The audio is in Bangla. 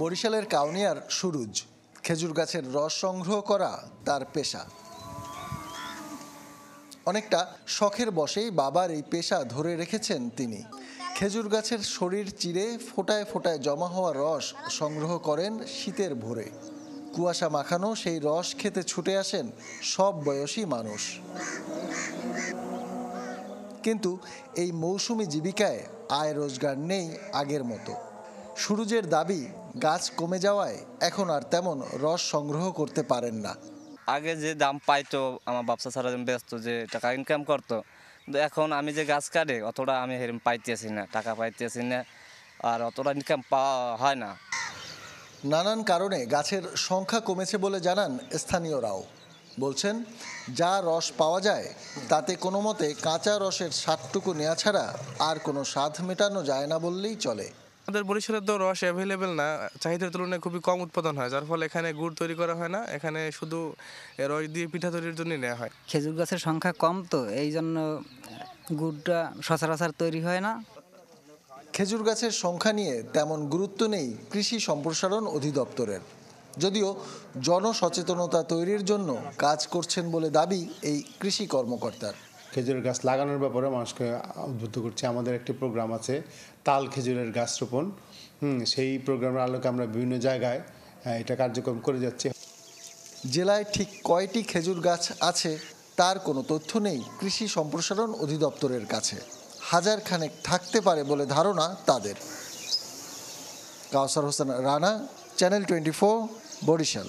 বরিশালের কাউনিয়ার সুরুজ, খেজুর গাছের রস সংগ্রহ করা তার পেশা। অনেকটা শখের বশেই বাবার এই পেশা ধরে রেখেছেন তিনি। খেজুর গাছের শরীর চিরে ফোটায় ফোটায় জমা হওয়া রস সংগ্রহ করেন শীতের ভোরে। কুয়াশা মাখানো সেই রস খেতে ছুটে আসেন সব বয়সী মানুষ। কিন্তু এই মৌসুমি জীবিকায় আয় রোজগার নেই আগের মতো। সুরুজের দাবি, গাছ কমে যাওয়ায় এখন আর তেমন রস সংগ্রহ করতে পারেন না। আগে যে দাম পাইতো আমার ব্যবসা ছাড়া ব্যস্ত যে টাকা ইনকাম করতো, কিন্তু এখন আমি যে গাছ কাটে অতটা আমি পাইতেছি না, টাকা পাইতেছি না, আর অতটা ইনকাম পাওয়া হয় না। নানান কারণে গাছের সংখ্যা কমেছে বলে জানান স্থানীয়রাও। বলছেন, যা রস পাওয়া যায় তাতে কোনো মতে কাঁচা রসের স্বাদটুকু নেওয়া ছাড়া আর কোনো স্বাদ মেটানো যায় না বললেই চলে। আমাদের বরিশালে তো রস অ্যাভেলেবেল না, চাহিদার তুলনায় খুবই কম উৎপাদন হয়, যার ফলে এখানে গুড় তৈরি করা হয় না, এখানে শুধু রস দিয়ে পিঠা তৈরির জন্য নেওয়া হয়। খেজুর গাছের সংখ্যা কম, তো এই জন্য গুড়টা সচরাচর তৈরি হয় না। খেজুর গাছের সংখ্যা নিয়ে তেমন গুরুত্ব নেই কৃষি সম্প্রসারণ অধিদপ্তরের, যদিও জনসচেতনতা তৈরির জন্য কাজ করছেন বলে দাবি এই কৃষি কর্মকর্তার। খেজুরের গাছ লাগানোর ব্যাপারে মানুষকে উদ্বুদ্ধ করছে। আমাদের একটি প্রোগ্রাম আছে, তাল খেজুরের গাছ রোপণ। সেই প্রোগ্রামের আলোকে আমরা বিভিন্ন জায়গায় এটা কার্যক্রম করে যাচ্ছি। জেলায় ঠিক কয়টি খেজুর গাছ আছে তার কোনো তথ্য নেই কৃষি সম্প্রসারণ অধিদপ্তরের কাছে। হাজার খানেক থাকতে পারে বলে ধারণা তাদের। কাউসার হোসেন রানা, চ্যানেল 24, বরিশাল।